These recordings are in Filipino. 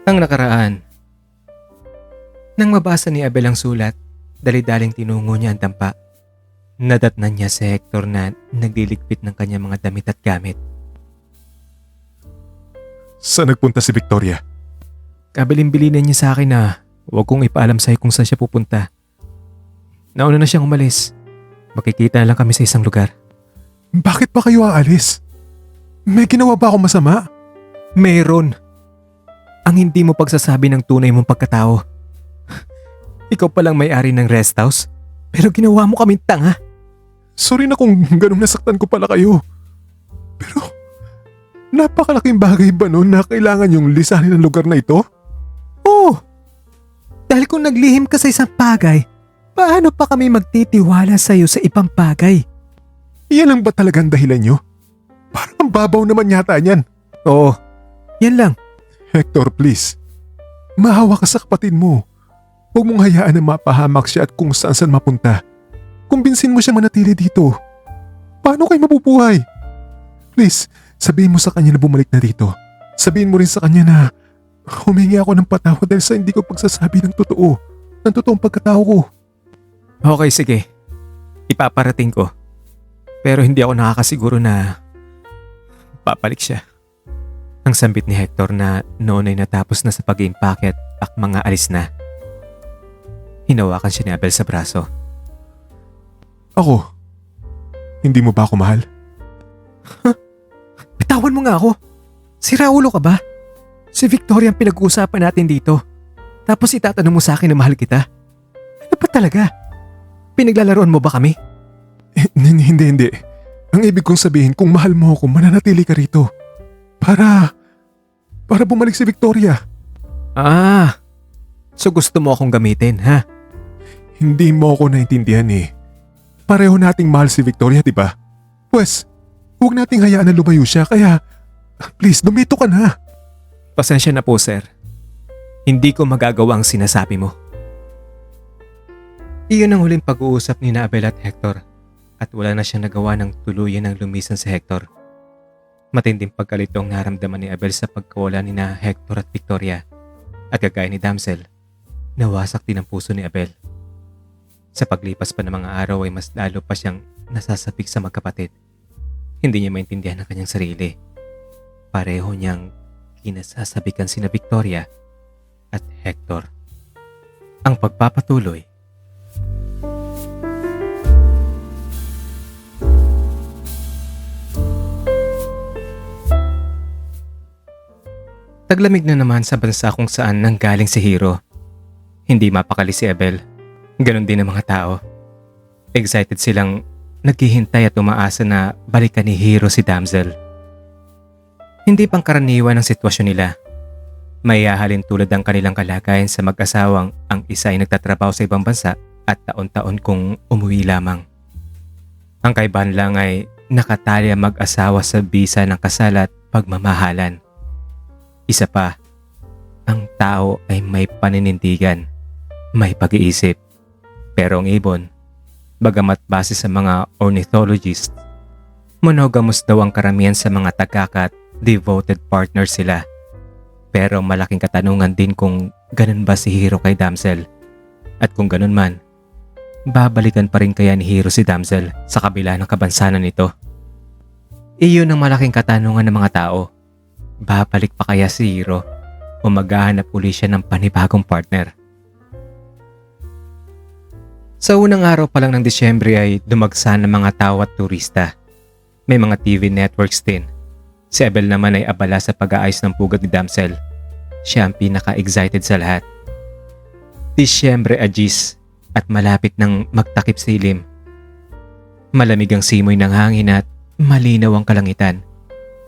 Ang nakaraan. Nang mabasa ni Abel ang sulat, dali-daling tinungo niya ang dampa. Nadatnan niya si Hector na nagliligpit ng kanyang mga damit at gamit. Saan nagpunta si Victoria? Kabilin-bilinan niya sa akin na huwag kong ipaalam sa'yo kung saan siya pupunta. Nauna na siyang umalis. Makikita na lang kami sa isang lugar. Bakit pa kayo aalis? May ginawa ba akong masama? Meron. Ang hindi mo pagsasabi ng tunay mong pagkatao. Ikaw palang may-ari ng rest house, pero ginawa mo kaming tanga. Sorry na kung ganun nasaktan ko pala kayo. Pero napakalaking bagay ba noon na kailangan yung lisanin ng lugar na ito? Oo. Dahil kung naglihim ka sa isang bagay, paano pa kami magtitiwala sa iyo sa ibang bagay? Iyan lang ba talagang dahilan nyo? Parang ang babaw naman yata niyan. Oo, yan lang. Hector, please. Mahawa ka sa kapatid mo. Huwag mong hayaan na mapahamak siya at kung saan mapunta. Kumbinsin mo siya manatili dito. Paano kayo mabubuhay? Please, sabihin mo sa kanya na bumalik na dito. Sabihin mo rin sa kanya na humingi ako ng patawad dahil sa hindi ko pagsasabi ng totoo. Ng totoong pagkatao ko. Okay, sige. Ipaparating ko. Pero hindi ako nakakasiguro na papalik siya. Ang sambit ni Hector na noon ay natapos na sa pag-iimpake at mga alis na. Hinawakan siya ni Abel sa braso. Ako? Hindi mo ba ako mahal? Bitawan mo nga ako. Siraulo ka ba? Si Victoria ang pinag-uusapan natin dito. Tapos itatanong mo sa akin na mahal kita. Ano ba talaga? Pinaglalaroan mo ba kami? Hindi. Ang ibig kong sabihin, kung mahal mo ako, mananatili ka rito. Para bumalik si Victoria. So gusto mo akong gamitin, ha? Hindi mo ako naintindihan eh. Pareho nating mahal si Victoria, di ba? Pues, huwag nating hayaan na lumayo siya, kaya please, dumito ka na. Pasensya na po, sir. Hindi ko magagawa ang sinasabi mo. Iyon ang huling pag-uusap ni Abel at Hector at wala na siyang nagawa ng tuluyan ng lumisan si Hector. Matinding pagkalito ang naramdaman ni Abel sa pagkawala ni Hector at Victoria at kagaya ni Damsel, nawasak din ang puso ni Abel. Sa paglipas pa ng mga araw ay mas lalo pa siyang nasasabik sa magkapatid. Hindi niya maintindihan ang kanyang sarili. Pareho niyang kinasasabikan sina Victoria at Hector. Ang pagpapatuloy. Taglamig na naman sa bansa kung saan nanggaling si Hiro. Hindi mapakali si Abel. Ganon din ang mga tao. Excited silang naghihintay at umaasa na balikan ni Hiro si Damsel. Hindi pangkaraniwan ang sitwasyon nila. May hahalin tulad ang kanilang kalagayan sa mag-asawang ang isa ay nagtatrabaho sa ibang bansa at taon-taon kung umuwi lamang. Ang kaibahan lang ay nakatali ang mag-asawa sa bisa ng kasal at pagmamahalan. Isa pa, ang tao ay may paninindigan, may pag-iisip. Pero ang ibon, bagamat base sa mga ornithologists, monogamous daw ang karamihan sa mga tagak at devoted partner sila. Pero malaking katanungan din kung ganun ba si Hiro kay Damsel. At kung ganun man, babalikan pa rin kaya ni Hiro si Damsel sa kabila ng kabansanan nito? Iyon ang malaking katanungan ng mga tao. Babalik pa kaya si Hiro o maghahanap uli siya ng panibagong partner? Sa unang araw pa lang ng Disyembre ay dumagsa ng mga tao at turista. May mga TV networks din. Si Abel naman ay abala sa pag-aayos ng pugad ni Damsel. Siya ang pinaka-excited sa lahat. Disyembre Agis at malapit ng magtakip silim. Malamig ang simoy ng hangin at malinaw ang kalangitan.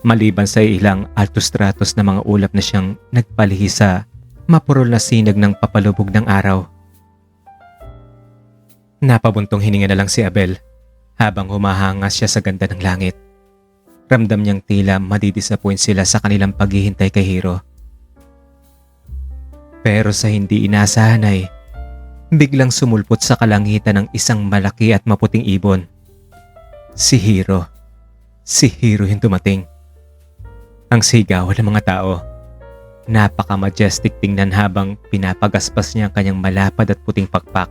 Maliban sa ilang altostratos na mga ulap na siyang nagpalihi sa mapurol na sinag ng papalubog ng araw. Napabuntong hininga na lang si Abel habang humahanga siya sa ganda ng langit. Ramdam niyang tila madidisappoint sila sa kanilang paghihintay kay Hiro. Pero sa hindi inaasahan ay biglang sumulpot sa kalangitan ng isang malaki at maputing ibon. Si Hiro. Si Hiro yung dumating. Ang sigawan ng mga tao. Napaka-majestic tingnan habang pinapagaspas niya ang kanyang malapad at puting pakpak.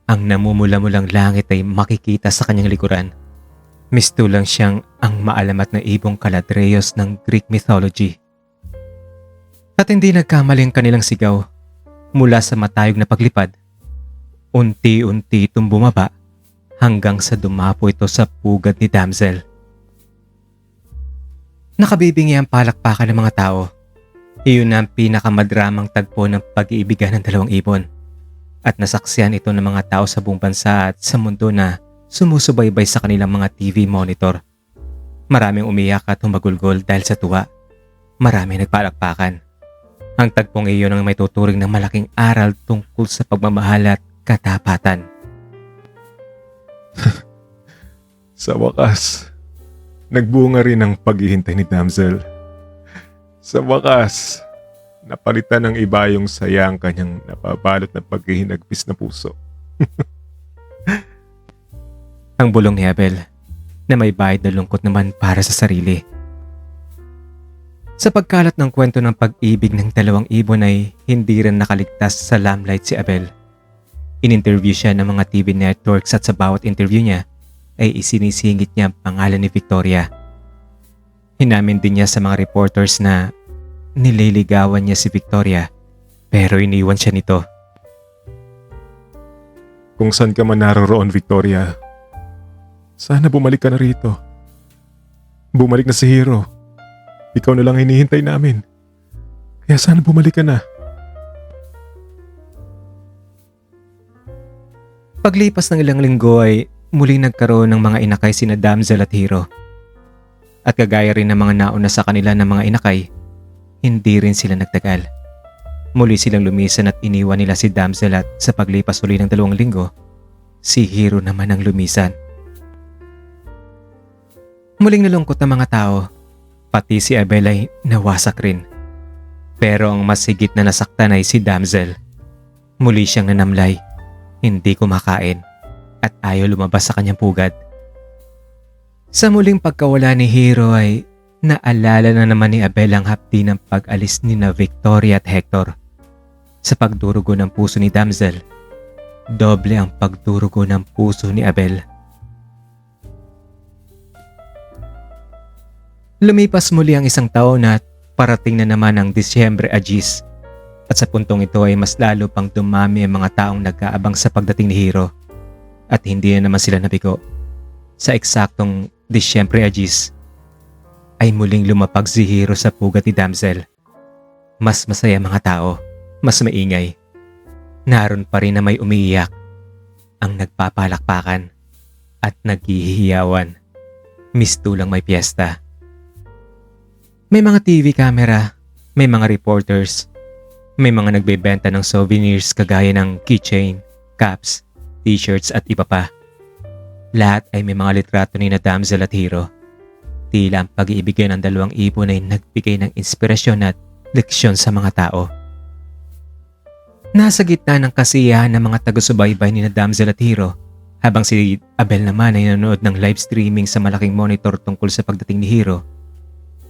Ang namumula-mulang langit ay makikita sa kanyang likuran. Mistulang siyang ang maalamat na ibong Caladrios ng Greek mythology. At hindi nagkamali ang kanilang sigaw. Mula sa matayog na paglipad, unti-unti itong bumaba hanggang sa dumapo ito sa pugad ni damsel. Nakabibingi ang palakpakan ng mga tao. Iyon ang pinakamadramang tagpo ng pag-iibigan ng dalawang ibon. At nasaksihan ito ng mga tao sa buong bansa at sa mundo na sumusubaybay sa kanilang mga TV monitor. Maraming umiyak at humagulgol dahil sa tuwa. Maraming nagpalakpakan. Ang tagpong iyon ang may tuturing ng malaking aral tungkol sa pagmamahal at katapatan. Sa wakas, nagbunga rin ang paghihintay ni damsel. Sa wakas, napalitan ng iba yung saya ang kanyang napabalot na paghihinagpis na puso. Ang bulong ni Abel na may bayad na lungkot naman para sa sarili. Sa pagkalat ng kwento ng pag-ibig ng dalawang ibon ay hindi rin nakaligtas sa limelight si Abel. In-interview siya ng mga TV networks at sa bawat interview niya ay isinisingit niya ang pangalan ni Victoria. Hinamin din niya sa mga reporters na nililigawan niya si Victoria pero iniwan siya nito. Kung saan ka man naroroon, Victoria, sana bumalik ka na rito. Bumalik na si Hero. Ikaw na lang hinihintay namin. Kaya sana bumalik ka na. Paglipas ng ilang linggo ay muling nagkaroon ng mga inakay sina damsel at Hero. At kagaya rin ng mga nauna sa kanila ng mga inakay, hindi rin sila nagtagal. Muli silang lumisan at iniwan nila si damsel at sa paglipas uli ng 2 linggo, si Hero naman ang lumisan. Muling nalungkot ang mga tao, pati si Abel ay nawasak rin. Pero ang mas higit na nasaktan ay si damsel. Muli siyang nanamlay, hindi kumakain, at ayaw lumabas sa kanyang pugad. Sa muling pagkawala ni Hero ay naalala na naman ni Abel ang hapdi ng pag-alis ni na Victoria at Hector. Sa pagdurugo ng puso ni damsel, doble ang pagdurugo ng puso ni Abel. Lumipas muli ang 1 taon at parating na naman ang Disyembre Agis. At sa puntong ito ay mas lalo pang dumami ang mga taong nag-aabang sa pagdating ni Hero. At hindi na naman sila nabigo. Sa eksaktong Disyembre Agis ay muling lumapag si Hero sa pugad ni damsel. Mas masaya mga tao, mas maingay. Naroon pa rin na may umiiyak, ang nagpapalakpakan at naghihiyawan. Mistulang may piyesta. May mga TV camera, may mga reporters, may mga nagbebenta ng souvenirs kagaya ng keychain, caps, t-shirts at iba pa. Lahat ay may mga litrato ni na damsel at Hero. Tila ang pag-iibigan ng dalawang ibon ay nagbigay ng inspirasyon at leksyon sa mga tao. Nasa gitna ng kasiyahan ng mga taga-subaybay ni na damsel at Hero, habang si Abel naman ay nanonood ng live streaming sa malaking monitor tungkol sa pagdating ni Hero.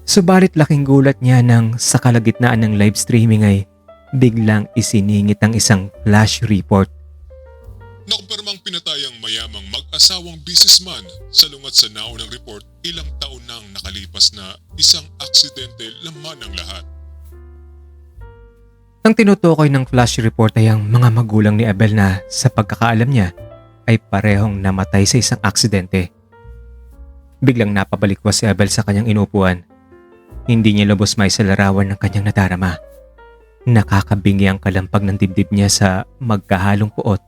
Subalit laking gulat niya nang sa kalagitnaan ng live streaming ay biglang isiningit ang isang flash report. Nakumpirmang pinatay ang mayamang mag-asawang businessman. Salungat sa naunang report, ilang taon nang nakalipas na isang aksidente laman ang lahat. Ang tinutukoy ng flash report ay ang mga magulang ni Abel na sa pagkakaalam niya ay parehong namatay sa isang aksidente. Biglang napabalikwas si Abel sa kanyang inupuan. Hindi niya lubos maisalarawan ng kanyang nadarama. Nakakabingi ang kalampag ng dibdib niya sa magkahalong puot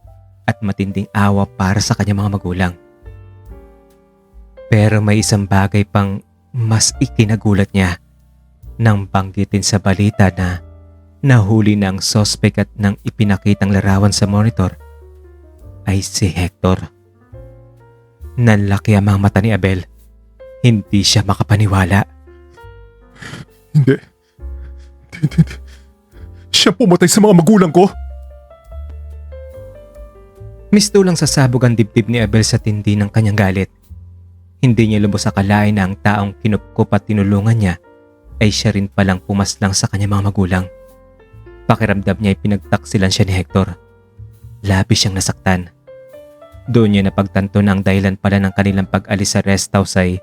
at matinding awa para sa kanyang mga magulang. Pero may isang bagay pang mas ikinagulat niya nang banggitin sa balita na nahuli na ang sospek at nang ipinakitang larawan sa monitor ay si Hector. Nanlaki ang mga mata ni Abel. Hindi siya makapaniwala. Hindi. Siya pumatay sa mga magulang ko. Mistulang sasabog ang dibdib ni Abel sa tindi ng kanyang galit. Hindi niya lubos akalain na ang taong kinupkup at tinulungan niya ay siya rin palang pumaslang sa kanyang mga magulang. Pakiramdam niya ay pinagtaksilan siya ni Hector. Labis siyang nasaktan. Doon niya napagtanto na ang dahilan pala ng kanilang pag-alis sa rest house ay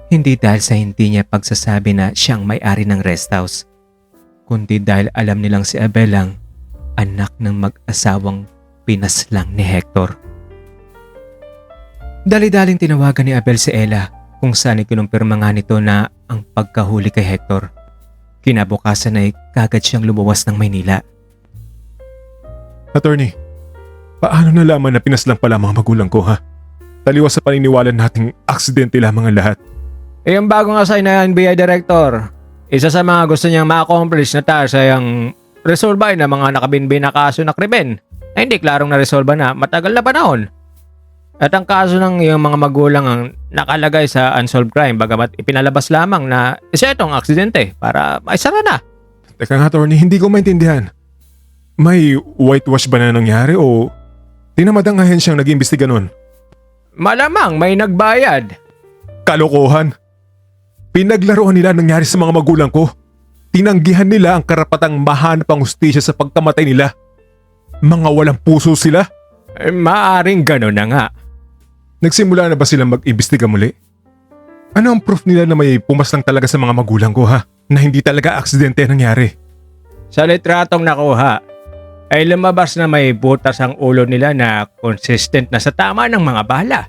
hindi dahil sa hindi niya pagsasabi na siya ang may-ari ng rest house, kundi dahil alam nilang si Abel ang anak ng mag-asawang pinaslang ni Hector. Dali-daling tinawagan ni Abel si Ella kung saan ikinumpirma nga nito na ang pagkahuli kay Hector. Kinabukasan ay kagad siyang lumuwas ng Maynila. Attorney, paano nalaman na pinaslang pala mga magulang ko ha? Taliwas sa paniniwala nating aksidente lamang ang lahat. Yung bagong assign na NBI Director, isa sa mga gusto niyang ma-accomplish na task ay ang resolba ng mga nakabinbin na kaso na krimen na hindi klarong na-resolba na matagal na panahon. At ang kaso ng iyong mga magulang ang nakalagay sa unsolved crime bagamat ipinalabas lamang na isa itong aksidente para maisara na. Teka nga attorney, hindi ko maintindihan. May whitewash ba na nangyari o tinamadang ahensyang nag-iimbestiga nun? Malamang may nagbayad. Kalokohan! Pinaglaruan nila ang nangyari sa mga magulang ko. Tinanggihan nila ang karapatang mahanap ang hustisya sa pagkamatay nila. Mga walang puso sila. Maaring gano'n na nga. Nagsimula na ba silang mag-imbestiga muli? Ano ang proof nila na may pumaslang talaga sa mga magulang ko ha? Na hindi talaga aksidente nangyari? Sa litratong nakuha, ay lumabas na may butas ang ulo nila na consistent na sa tama ng mga bala.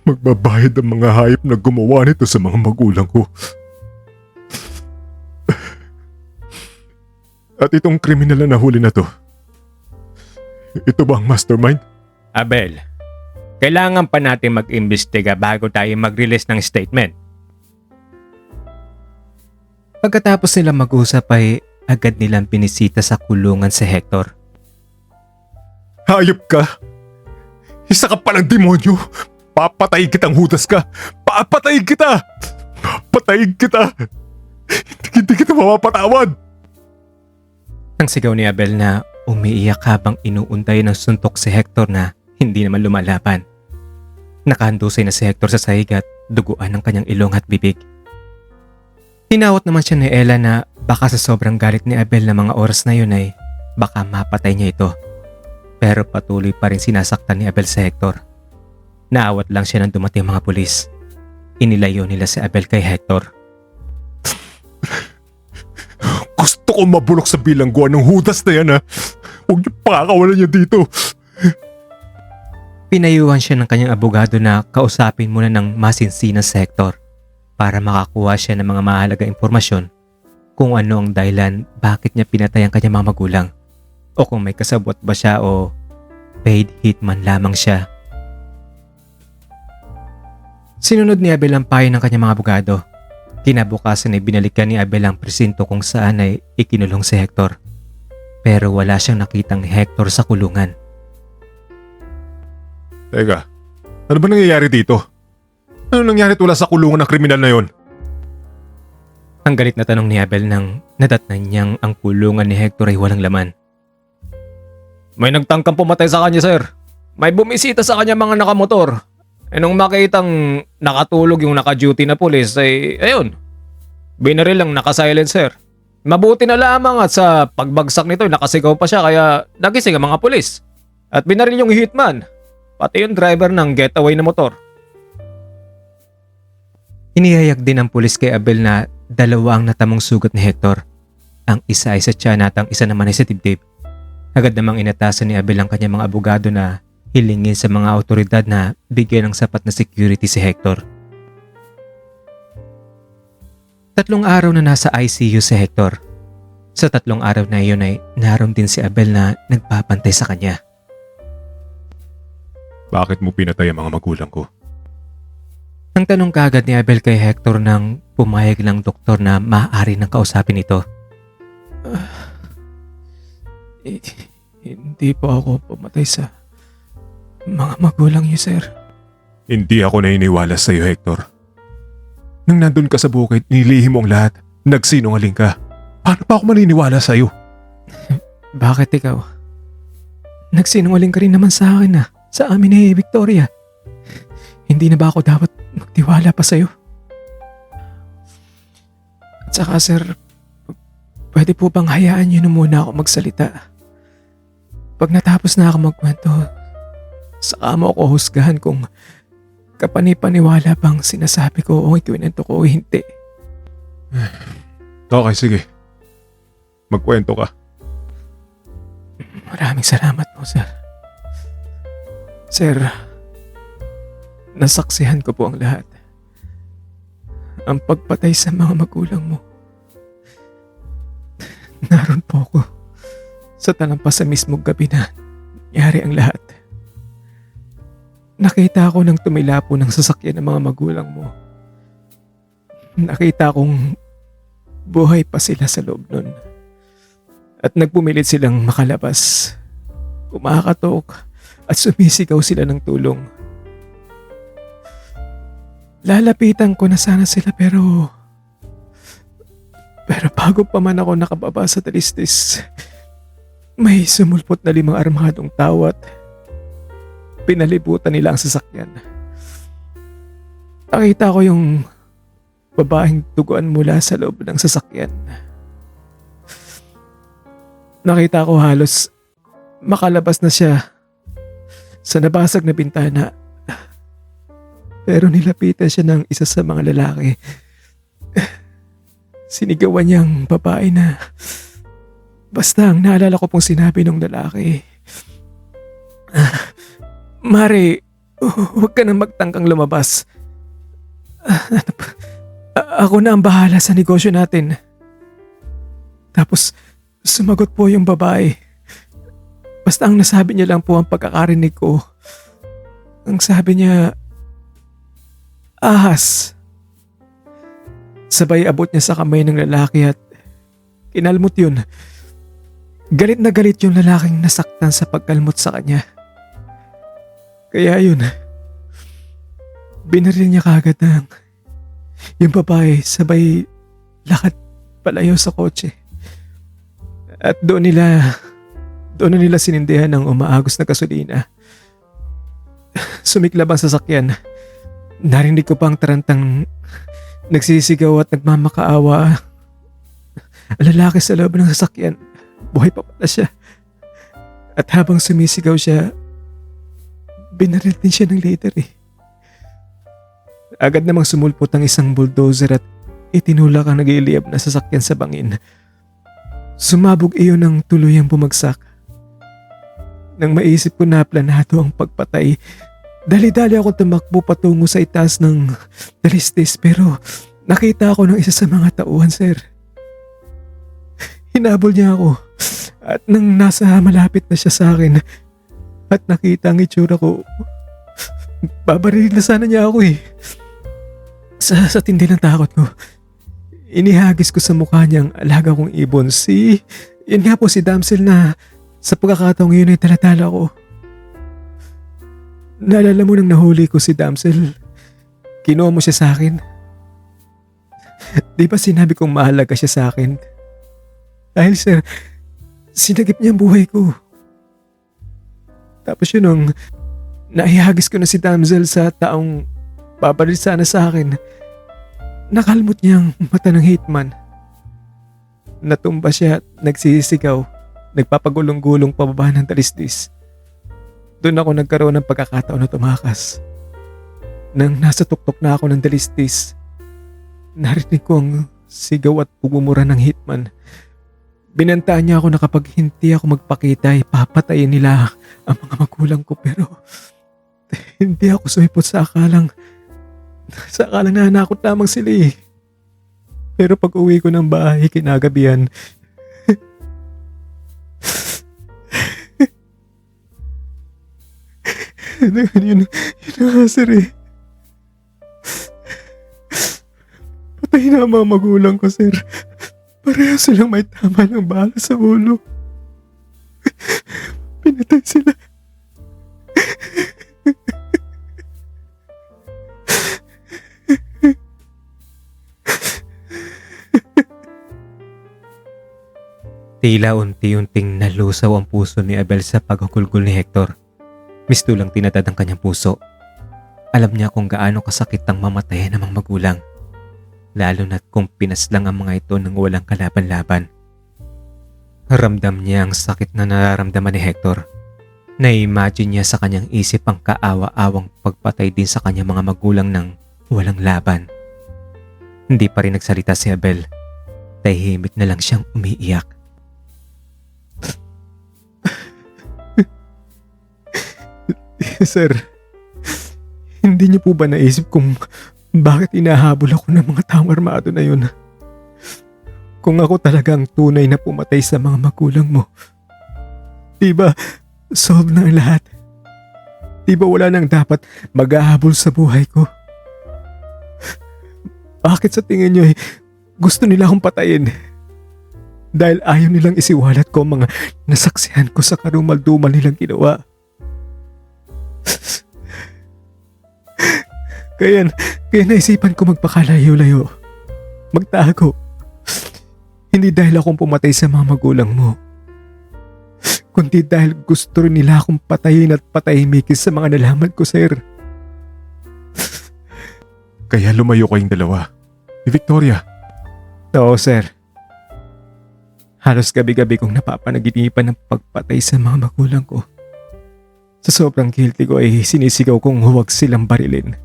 Magbabayad ang mga hayop na gumawa nito sa mga magulang ko. At itong kriminal na nahuli na to, ito ba ang mastermind? Abel, kailangan pa natin mag-imbestiga bago tayo mag-release ng statement. Pagkatapos nila mag-usap ay agad nilang pinisita sa kulungan si Hector. Hayop ka! Isa ka palang demonyo! Papatayin kitang hudas ka! Papatayin kita! Papatayin kita! Hindi kita mapapatawad! Ang sigaw ni Abel na umiiyak habang inuuntay ng suntok si Hector na hindi naman lumalaban. Nakahandusay na si Hector sa sahig at duguan ng kanyang ilong at bibig. Hinawat naman siya ni Ella na baka sa sobrang galit ni Abel na mga oras na yun ay baka mapatay niya ito. Pero patuloy pa rin sinasaktan ni Abel si Hector. Naawat lang siya nang dumating mga pulis. Inilayo nila si Abel kay Hector. Gusto ko mabulok sa bilangguan ng hudas na yan ha. Huwag niyo pakakawalan niyo dito. Pinayuhan siya ng kanyang abogado na kausapin muna ng masinsinan si Hector para makakuha siya ng mga mahalagang impormasyon kung ano ang dahilan bakit niya pinatay ang kanyang mga magulang o kung may kasabwat ba siya o paid hitman lamang siya. Sinunod ni Abel ang payo ng kanyang mga abogado. Kinabukasan ay binalikan ni Abel ang presinto kung saan ay ikinulong si Hector. Pero wala siyang nakitang Hector sa kulungan. Teka, ano ba nangyayari dito? Ano nangyari tula sa kulungan ng kriminal na yon? Ang galit na tanong ni Abel nang nadatnan niyang ang kulungan ni Hector ay walang laman. May nagtangkang pumatay sa kanya, sir. May bumisita sa kanya mga nakamotor. Nung makitang nakatulog yung naka-duty na pulis ay ayun, binaril lang naka-silent, sir. Mabuti na lamang at sa pagbagsak nito nakasigaw pa siya kaya nagising ang mga pulis. At binaril yung hitman, pati yung driver ng getaway na motor. Inihayag din ng pulis kay Abel na dalawa ang natamong sugat ni Hector. Ang isa ay sa tiyan at ang isa naman ay sa dibdib. Agad namang inatasan ni Abel ang kanyang mga abogado na hilingin sa mga awtoridad na bigyan ng sapat na security si Hector. 3 araw na nasa ICU si Hector. Sa 3 araw na iyon ay naroon din si Abel na nagpapantay sa kanya. Bakit mo pinatay ang mga magulang ko? Ang tanong kaagad ni Abel kay Hector nang pumayag lang doktor na maaari nang kausapin ito. Hindi po ako pumatay sa mga magulang niyo, sir. Hindi ako naniniwala sa iyo, Hector. Nang nandun ka sa bukid, nilihim mo ang lahat. Nagsinungaling ka. Paano pa ako maniniwala sa iyo? Bakit ikaw? Nagsinungaling ka rin naman sa akin sa amin ni Victoria. Hindi na ba ako dapat tiwala pa sa'yo. At saka sir, pwede po bang hayaan niyo na muna ako magsalita? Pag natapos na ako magkwento, saka mo ako husgahan kung kapanipaniwala bang sinasabi ko o ikiwento ko o hindi. Okay, sige. Magkwento ka. Maraming salamat po, sir. Sir, nasaksihan ko po ang lahat. Ang pagpatay sa mga magulang mo. Naroon po ako sa talampas sa mismong gabi na nangyari ang lahat. Nakita ko nang tumilapo ng sasakyan ng mga magulang mo. Nakita kong buhay pa sila sa loob nun. At nagpumilit silang makalabas. Kumakatok at sumisigaw sila ng tulong. Lalapitan ko na sana sila pero bago pa man ako nakababa sa talistis, may sumulpot na 5 armadong tao at pinalibutan nila ang sasakyan. Nakita ko yung babaeng duguan mula sa loob ng sasakyan. Nakita ko halos makalabas na siya sa nabasag na bintana. Pero nilapitan siya ng isa sa mga lalaki. Sinigawan niyang babae na basta ang naalala ko pong sinabi ng lalaki. Mare, huwag ka nang magtangkang lumabas. Ako na ang bahala sa negosyo natin. Tapos sumagot po yung babae. Basta ang nasabi niya lang po ang pagkakarinig ko. Ang sabi niya, ahas. Sabay abot niya sa kamay ng lalaki at kinalmot yun. Galit na galit yung lalaking nasaktan sa pagkalmot sa kanya. Kaya yun, binaril niya kagad ng yung babae sabay lakad palayo sa kotse. At doon na nila sinindihan ng umaagos na gasolina. Sumiklab ang sasakyan. Narinig ko pang tarantang nagsisigaw at nagmamakaawa. Ang lalaki sa loob ng sasakyan, buhay pa pala siya. At habang sumisigaw siya, binaril din siya ng later eh. Agad namang sumulpot ang isang bulldozer at itinulak ang nag-iiliyab na sasakyan sa bangin. Sumabog iyon ng tuluyang bumagsak. Nang maisip ko na planado ang pagpatay, dali-dali ako tumakbo patungo sa itaas ng talistis pero nakita ako ng isa sa mga tauhan, sir. Hinabol niya ako at nang nasa malapit na siya sa akin at nakita ang itsura ko, babarilin na sana niya ako eh. Sa tindi ng takot ko, inihagis ko sa mukha niyang alaga kong ibon. Yun nga po si Damsel na sa pagkakataong yun ay talatala ko. Naalala mo nang nahuli ko si Damsel, kinuha mo siya sa akin. Di ba sinabi kong mahalaga siya sa akin? Dahil sir, sinagip niya ang buhay ko. Tapos yun nung naihagis ko na si Damsel sa taong babaril sana sa akin, nakalmot niya ang mata ng hitman. Natumba siya at nagsisigaw, nagpapagulong-gulong pababa ng talistis. Doon ako nagkaroon ng pagkakataon na tumakas. Nang nasa tuktok na ako ng talistis, narinig ko ang sigaw at pagmumura ng hitman. Binantaan niya ako na kapag hindi ako magpakita ay papatayin nila ang mga magulang ko pero hindi ako sumipot sa akalang nanakot lamang sila eh. Pero pag uwi ko ng bahay kinagabihan, yun nga sir eh. Patay na ang mga magulang ko sir. Pareho silang may tama ng bala sa ulo. Pinatay sila. Tila unti-unting nalusaw ang puso ni Abel sa paghukulgol ni Hector. Mistulang tinatad ang kanyang puso. alam niya kung gaano kasakit ang mamatayan ng mga magulang. Lalo na't kung pinaslang ang mga ito nang walang kalaban-laban. Ramdam niya ang sakit na nararamdaman ni Hector. Na-imagine niya sa kanyang isip ang kaawa-awang pagpatay din sa kanyang mga magulang ng walang laban. Hindi pa rin nagsalita si Abel. Tahimik na lang siyang umiiyak. Sir, hindi niyo po ba naisip kung bakit inahabol ako ng mga taong armado na yun? Kung ako talagang tunay na pumatay sa mga magulang mo, di ba solve na ang lahat? Di ba wala nang dapat maghahabol sa buhay ko? Bakit sa tingin niyo gusto nila akong patayin? Dahil ayaw nilang isiwalat ko ang mga nasaksihan ko sa karumal-dumal nilang ginawa. Kaya naisipan ko magpakalayo-layo. Magtago. Hindi dahil akong pumatay sa mga magulang mo, kundi dahil gusto rin nila akong patayin at patahimikin sa mga nalaman ko, sir. Kaya lumayo kayong dalawa. Ni Victoria. Oo, sir. Halos gabi-gabi kong napapanaginipan ng pagpatay sa mga magulang ko. Sa sobrang guilty ko ay sinisigaw kong huwag silang barilin.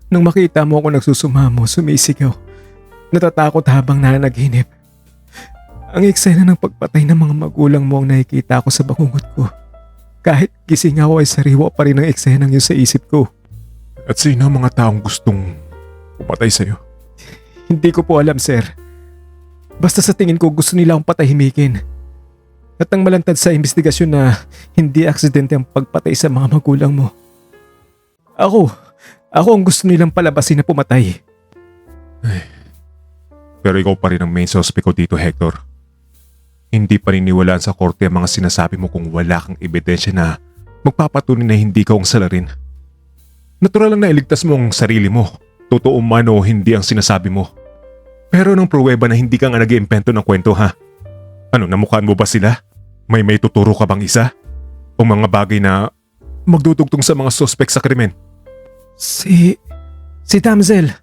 Nung makita mo ako nagsusumamo, sumisigaw. Natatakot habang nanaginip. Ang eksena ng pagpatay ng mga magulang mo ang nakikita ko sa bangungot ko. Kahit gising ako ay sariwa pa rin ang eksenang yun sa isip ko. At sino ang mga taong gustong pumatay sa'yo? Hindi ko po alam, sir. Basta sa tingin ko gusto nila akong patahimikin. At ang malantad sa investigasyon na hindi aksidente ang pagpatay sa mga magulang mo. Ako ang gusto nilang palabasin na pumatay. Pero ikaw pa rin ang main suspect ko dito, Hector. Hindi pa rin niwalaan sa korte ang mga sinasabi mo kung wala kang ebidensya na magpapatunay na hindi ka ang salarin. Natural lang na iligtas mo ang sarili mo. Totoo man o hindi ang sinasabi mo. Pero nung pruweba na hindi ka nga nag-iimpento ng kwento, ha? Ano, namukhaan mo ba sila? May tuturo ka bang isa? O mga bagay na magdudugtong sa mga suspect sa krimen? Si Damsel.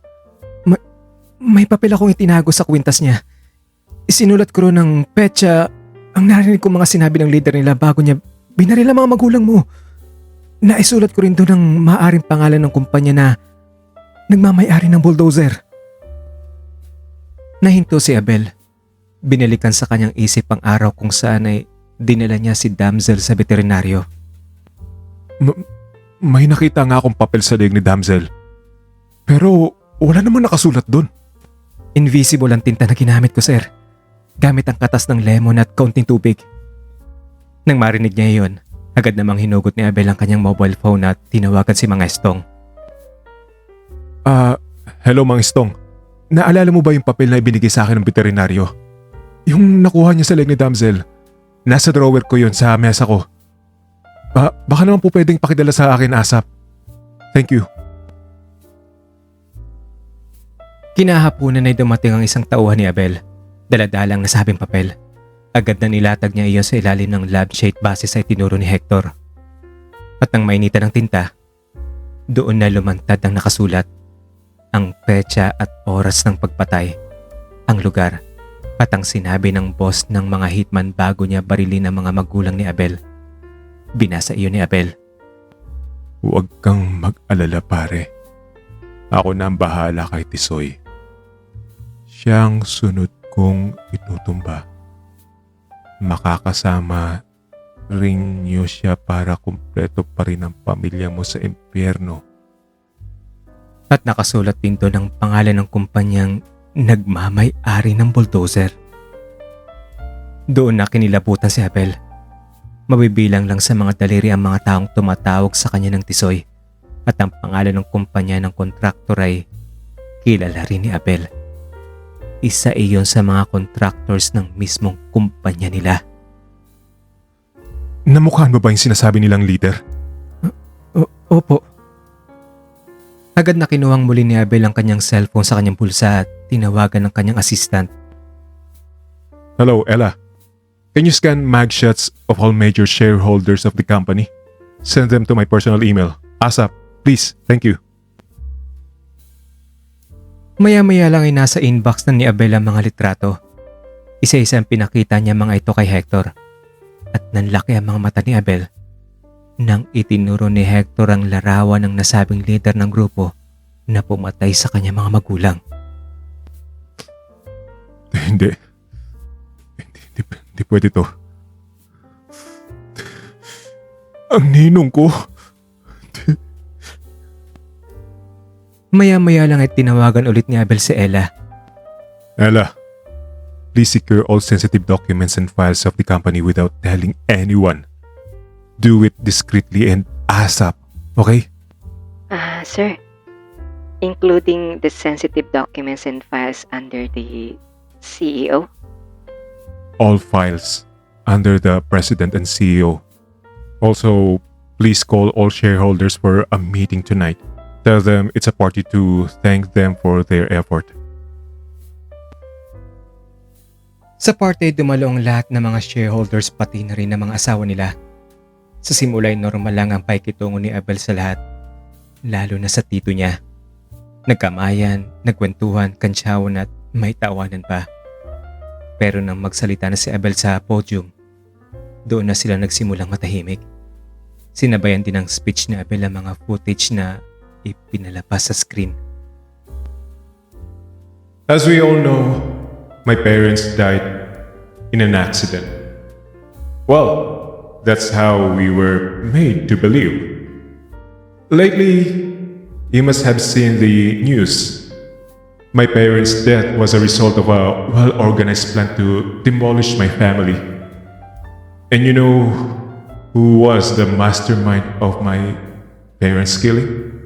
May papel akong itinago sa kwintas niya. Isinulat ko rin ng petsa ang narinig kong mga sinabi ng leader nila bago niya binaril ang mga magulang mo. Naisulat ko rin doon ang maaaring pangalan ng kumpanya na nagmamay-ari ng bulldozer. Nahinto si Abel. Binalikan sa kanyang isip ang araw kung saan ay dinala niya si Damsel sa veterinaryo. May nakita nga akong papel sa leeg ni Damsel. Pero wala namang nakasulat doon. Invisible ang tinta na ginamit ko, sir. Gamit ang katas ng lemon at kaunting tubig. Nang marinig niya iyon, agad namang hinugot ni Abel ang kanyang mobile phone at tinawagan si Mang Estong. Hello Mang Estong. Naalala mo ba yung papel na ibinigay sa akin ng veterinaryo? Yung nakuha niya sa leeg ni Damsel. Nasa drawer ko yun sa mesa ko. Baka naman po pwedeng pakidala sa akin ASAP. Thank you. Kinahaponan ay dumating ang isang tauhan ni Abel. Daladalang nasabing papel. Agad na nilatag niya iyon sa ilalim ng lampshade base sa itinuro ni Hector. At nang mainitan ng tinta, doon na lumantad ang nakasulat. Ang petsa at oras ng pagpatay, ang lugar, at ang sinabi ng boss ng mga hitman bago niya barilin ang mga magulang ni Abel. Binasa iyon ni Abel. Huwag kang mag-alala pare. Ako na ang bahala kay Tisoy. Siyang sunod kong itutumba. Makakasama rin niyo siya para kumpleto pa rin ang pamilya mo sa impyerno. At nakasulat din doon ang pangalan ng kumpanyang nagmamay-ari ng bulldozer. Doon na kinilabutan si Abel. Mabibilang lang sa mga daliri ang mga taong tumatawag sa kanya ng Tisoy at ang pangalan ng kumpanya ng kontraktor ay kilala rin ni Abel. Isa iyon sa mga contractors ng mismong kumpanya nila. Namukhaan mo ba yung sinasabi nilang leader? Opo. Agad na kinuhang muli ni Abel ang kanyang cellphone sa kanyang bulsa at tinawagan ng kanyang assistant. Hello, Ella. Can you scan magshots of all major shareholders of the company? Send them to my personal email. ASAP, Please, thank you. Maya-maya lang ay nasa inbox na ni Abel ang mga litrato. Isa-isang pinakita niya mga ito kay Hector. At nanlaki ang mga mata ni Abel nang itinuro ni Hector ang larawan ng nasabing leader ng grupo na pumatay sa kanyang mga magulang. Hindi. Hindi pwede to. Ang ninong ko. Maya-maya lang ay tinawagan ulit ni Abel si Ella. Ella, please secure all sensitive documents and files of the company without telling anyone. Do it discreetly and ASAP, okay? Sir, including the sensitive documents and files under the CEO? All files under the president and CEO. Also, please call all shareholders for a meeting tonight. Tell them it's a party to thank them for their effort. Sa party dumalo ang lahat ng mga shareholders pati na rin ng mga asawa nila. Sa simula ay normal lang ang paikitungo ni Abel sa lahat, lalo na sa tito niya. Nagkamayan, nagkwentuhan, kantsawan at may tawanan pa. Pero nang magsalita na si Abel sa podium, doon na sila nagsimulang matahimik. Sinabayan din ng speech ni Abel ang mga footage na ipinalabas sa screen. As we all know, my parents died in an accident. Well, that's how we were made to believe. Lately, you must have seen the news. My parents' death was a result of a well-organized plan to demolish my family. And you know who was the mastermind of my parents' killing?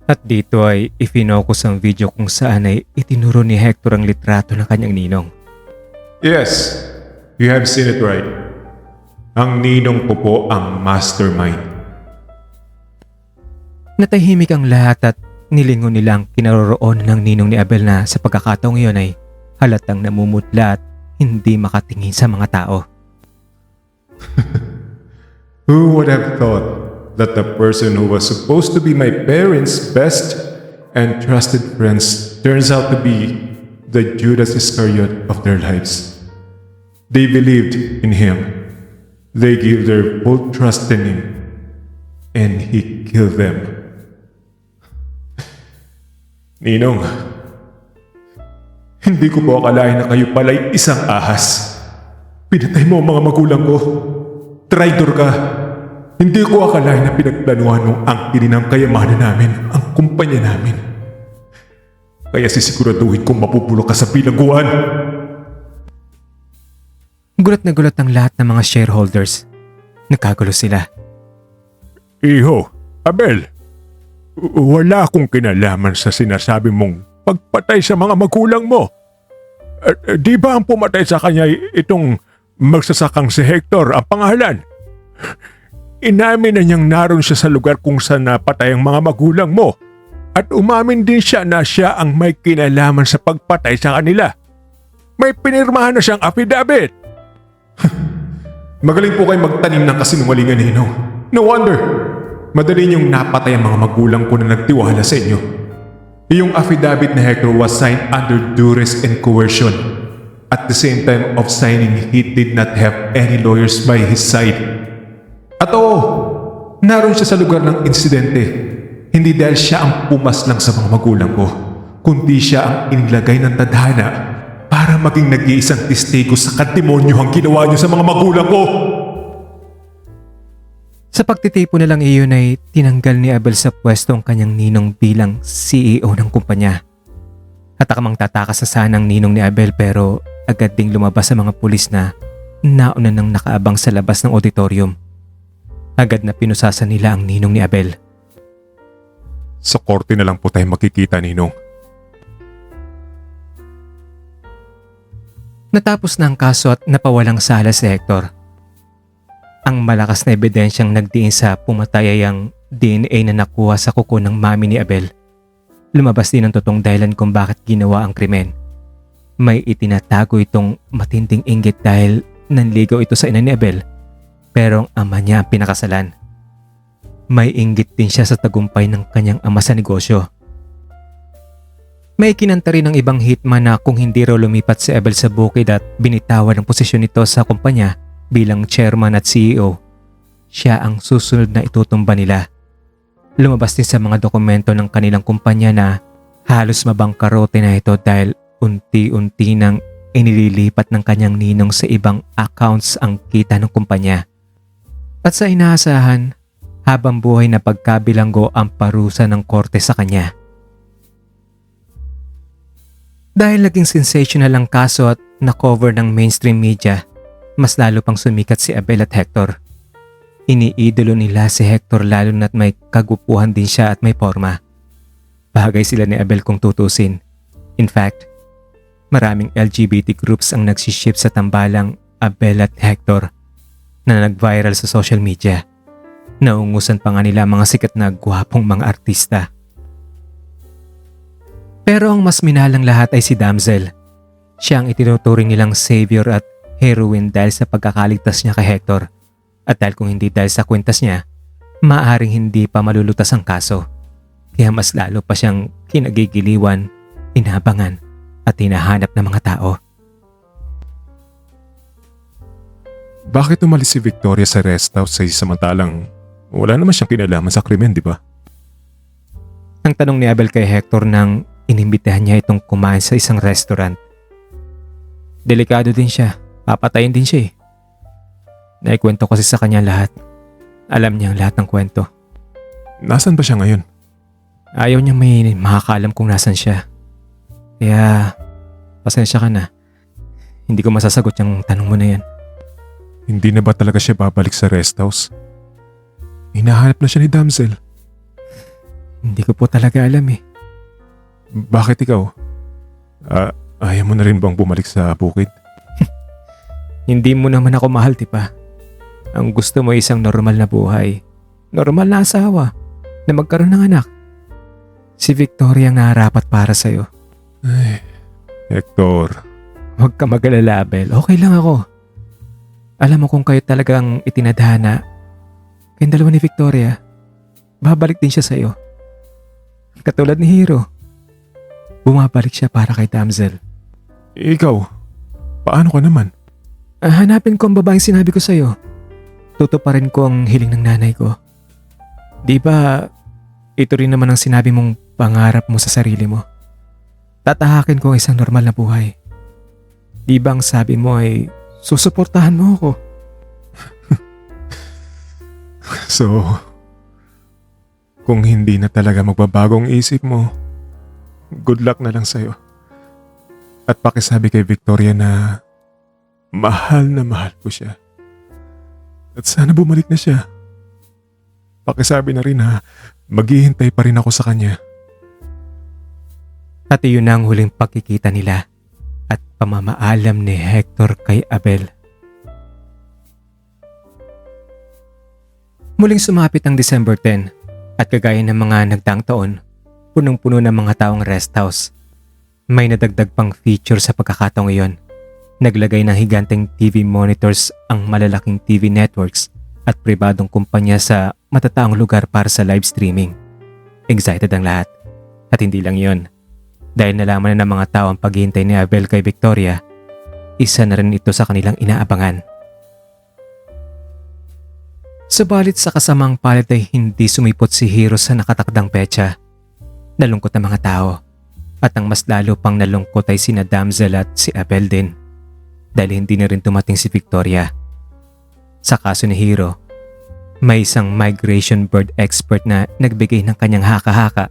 At dito ay ifinocus ang video kung saan ay itinuro ni Hector ang litrato ng kanyang ninong. Yes, you have seen it right. Ang ninong ko po ang mastermind. Natahimik ang lahat at nilingon nila ang kinaroroonan ng ninong ni Abel na sa pagkakataong iyon ay halatang namumutla at hindi makatingin sa mga tao. Who would have thought that the person who was supposed to be my parents' best and trusted friends turns out to be the Judas Iscariot of their lives? They believed in him. They gave their full trust in him. And he killed them. Ninong, hindi ko po akalain na kayo pala'y isang ahas. Pinatay mo ang mga magulang ko. Traitor ka. Hindi ko akalain na pinagplanuhan mong angkinin ng kayamanan namin ang kumpanya namin. Kaya sisiguraduhin kong mapupulok ka sa bilangguan. Gulat na gulat ang lahat ng mga shareholders. Nagkagulo sila. Iho, Abel, wala akong kinalaman sa sinasabi mong pagpatay sa mga magulang mo. Di ba ang pumatay sa kanya itong magsasakang si Hector ang pangalan? Inamin na niyang naroon siya sa lugar kung saan napatay ang mga magulang mo. At umamin din siya na siya ang may kinalaman sa pagpatay sa kanila. May pinirmahan na siyang affidavit. Magaling po kayo magtanim ng kasinungalingan, Ninong. No wonder. Madali niyong napatay ang mga magulang ko na nagtiwala sa inyo. Iyong affidavit na Hector was signed under duress and coercion. At the same time of signing, he did not have any lawyers by his side. At oo, naroon siya sa lugar ng insidente. Hindi dahil siya ang pumaslang sa mga magulang ko, kundi siya ang inilagay ng tadhana para maging nag-iisang testigo sa kademonyohang ginawa niyo sa mga magulang ko. Sa pagtitipo na lang iyon ay tinanggal ni Abel sa pwesto ang kanyang ninong bilang CEO ng kumpanya. At akamang tatakas sa sanang ninong ni Abel pero agad ding lumabas sa mga pulis na nauna nang nakaabang sa labas ng auditorium. Agad na pinusasan nila ang ninong ni Abel. Sa korte na lang po tayo makikita, Ninong. Natapos na ang kaso at napawalang sala si Hector. Ang malakas na ebidensyang nagdiin sa pumatay ay ang DNA na nakuha sa kuko ng mami ni Abel. Lumabas din ang totoong dahilan kung bakit ginawa ang krimen. May itinatago itong matinding inggit dahil nanligaw ito sa ina ni Abel, pero ang ama niya ang pinakasalan. may inggit din siya sa tagumpay ng kanyang ama sa negosyo. May kinanta rin ng ibang hitman na kung hindi raw lumipat si Abel sa bukid at binitawan ang posisyon nito sa kumpanya bilang chairman at CEO, siya ang susunod na itutumba nila. Lumabas din sa mga dokumento ng kanilang kumpanya na halos mabangkarote na ito dahil unti-unti nang inililipat ng kanyang ninong sa ibang accounts ang kita ng kumpanya. At sa inaasahan, habang buhay na pagkabilanggo ang parusa ng korte sa kanya. Dahil naging sensational ang kaso at na-cover ng mainstream media, mas lalo pang sumikat si Abel at Hector. Iniidolo nila si Hector lalo na't may kagupuhan din siya at may forma. Bagay sila ni Abel kung tutusin. In fact, maraming LGBT groups ang nagsiship sa tambalang Abel at Hector na nag-viral sa social media. Naungusan pa nga nila mga sikat na gwapong mga artista. Pero ang mas minalang lahat ay si Damsel. Siya ang itinuturing nilang savior at heroine dahil sa pagkakaligtas niya kay Hector. At dahil kung hindi dahil sa kwintas niya, maaaring hindi pa malulutas ang kaso. Kaya mas lalo pa siyang kinagigiliwan, inabangan at hinahanap ng mga tao. Bakit umalis si Victoria sa rest house samantalang wala naman siyang kinalaman sa krimen, di ba? Ang tanong ni Abel kay Hector nang inimbitahan niya itong kumain sa isang restaurant. Delikado din siya. Papatayin din siya eh. Naikwento kasi sa kanya lahat. Alam niya ang lahat ng kwento. Nasaan ba siya ngayon? Ayaw niya may makakaalam kung nasan siya. Kaya, pasensya ka na. Hindi ko masasagot yung tanong mo na yan. Hindi na ba talaga siya babalik sa rest house? Hinahanap na siya ni Damsel. Hindi ko po talaga alam eh. Bakit ikaw? Ayaw mo na rin bang bumalik sa bukid? Hindi mo naman ako mahal, tipa. Ang gusto mo isang normal na buhay. Normal na asawa. Na magkaroon ng anak. Si Victoria ang narapat para sa'yo. Ay, Hector. Huwag ka mag-alala, Abel. Okay lang ako. Alam mo kung kayo talagang itinadhana, kayong dalawa ni Victoria, babalik din siya sa'yo. Katulad ni Hero. Bumabalik siya para kay Damsel. Ikaw, paano ka naman? Hanapin ko ang babaeng sinabi ko sa'yo. Tutuparin ko ang hiling ng nanay ko. Di ba, ito rin naman ang sinabi mong pangarap mo sa sarili mo. Tatahakin ko ang isang normal na buhay. Di ba ang sabi mo ay susuportahan mo ako? So, kung hindi na talaga magbabagong isip mo, good luck na lang sa'yo. At pakisabi kay Victoria na mahal ko siya. At sana bumalik na siya. Pakisabi na rin na maghihintay pa rin ako sa kanya. At iyon na ang huling pagkikita nila at pamamaalam ni Hector kay Abel. Muling sumapit ang December 10 at kagaya ng mga nagdaang taon, punong-puno ng mga taong rest house. May nadagdag pang feature sa pagkakataong iyon. Naglagay ng higanteng TV monitors ang malalaking TV networks at pribadong kumpanya sa matataong lugar para sa live streaming. Excited ang lahat. At hindi lang yon. Dahil nalaman na ng mga tao ang paghihintay ni Abel kay Victoria, isa na rin ito sa kanilang inaabangan. Subalit sa kasamang palad ay hindi sumipot si Hero sa nakatakdang petsa. Nalungkot ang mga tao. At ang mas lalo pang nalungkot ay sina Damsel at si Abel din. Dahil hindi na rin tumating si Victoria. Sa kaso ni Hero, may isang migration bird expert na nagbigay ng kanyang haka-haka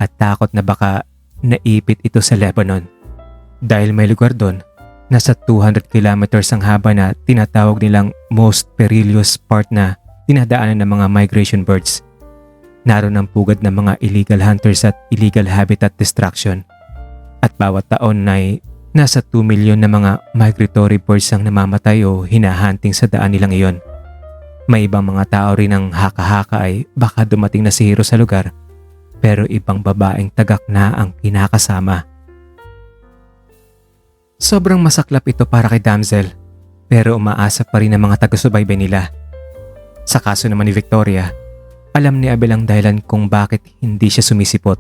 at takot na baka naipit ito sa Lebanon. Dahil may lugar doon, nasa 200 kilometers ang haba na tinatawag nilang most perilous part na dinadaanan ng mga migration birds. Naroon ang pugad ng mga illegal hunters at illegal habitat destruction. At bawat taon ay nasa 2 milyon na mga migratory birds ang namamatay o hinahunting sa daan nilang iyon. May ibang mga tao rin ang haka-haka ay baka dumating na si Hero sa lugar pero ibang babaeng tagak na ang kinakasama. Sobrang masaklap ito para kay Damsel pero umaasa pa rin ang mga taga-subaybay nila. Sa kaso naman ni Victoria, Alam ni Abel ang dahilan kung bakit hindi siya sumisipot.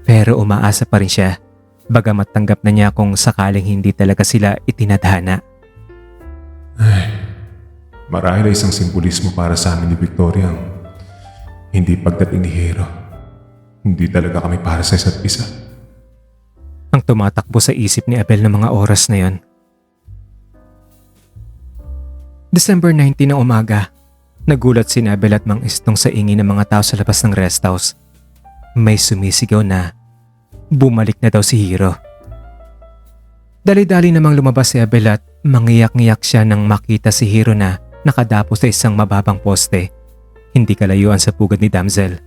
Pero umaasa pa rin siya, bagamat tanggap na niya kung sakaling hindi talaga sila itinadhana. Ay, marahil ay isang simbolismo para sa amin ni Victoria ang hindi pagdating ni Hero. Hindi talaga kami para sa isa't isa. Ang tumatakbo sa isip ni Abel ng mga oras na yon. December 19 na umaga, nagulat si Abel at Mang Istong sa ingay ng mga tao sa labas ng rest house. May sumisigaw na bumalik na daw si Hero. Dali-dali namang lumabas si Abel at mangiyak-ngiyak siya nang makita si Hero na nakadapo sa isang mababang poste, hindi kalayuan sa pugad ni Damsel.